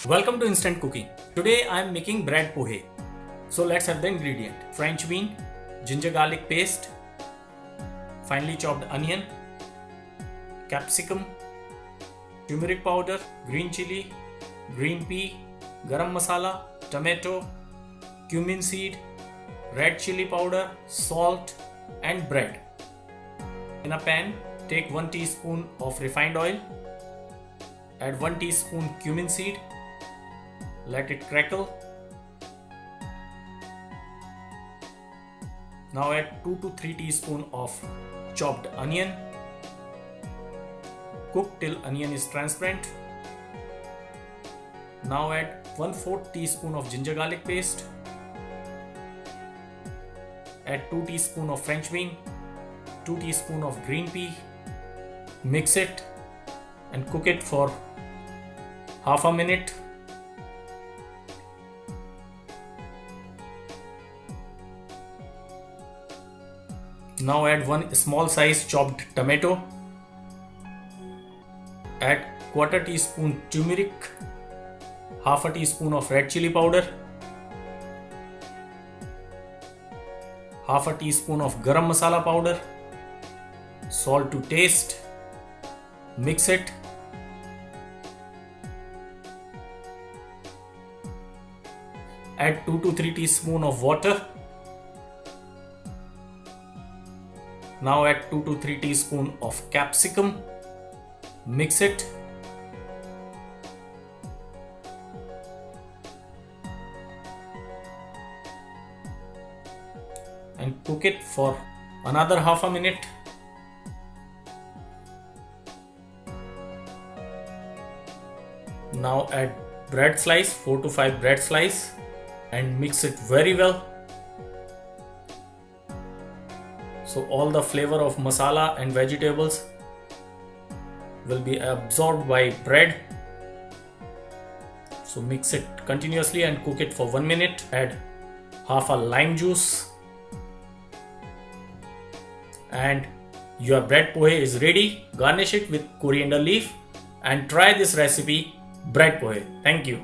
Welcome to Instant Cooking. Today I am making bread pohe. So let's have the ingredient. French bean, ginger garlic paste, finely chopped onion, capsicum, turmeric powder, green chili, green pea, garam masala, tomato, cumin seed, red chili powder, salt and bread. In a pan, take 1 teaspoon of refined oil, add 1 teaspoon cumin seed, let it crackle. Now add 2 to 3 teaspoons of chopped onion. Cook till onion is transparent. Now add 1/4 teaspoon of ginger garlic paste. Add 2 teaspoons of French bean, 2 teaspoons of green pea. Mix it and cook it for half a minute. Now add 1 small size chopped tomato. Add 1/4 teaspoon turmeric, half a teaspoon of red chili powder, half a teaspoon of garam masala powder, salt to taste. Mix it. Add 2 to 3 teaspoons of water. Now add 2 to 3 teaspoons of capsicum. Mix it. And cook it for another half a minute. Now add bread slice, 4 to 5 bread slice, and mix it very well. So all the flavor of masala and vegetables will be absorbed by bread. So mix it continuously and cook it for 1 minute. Add half a lime juice. And your bread pohe is ready. Garnish it with coriander leaf and try this recipe, bread pohe. Thank you.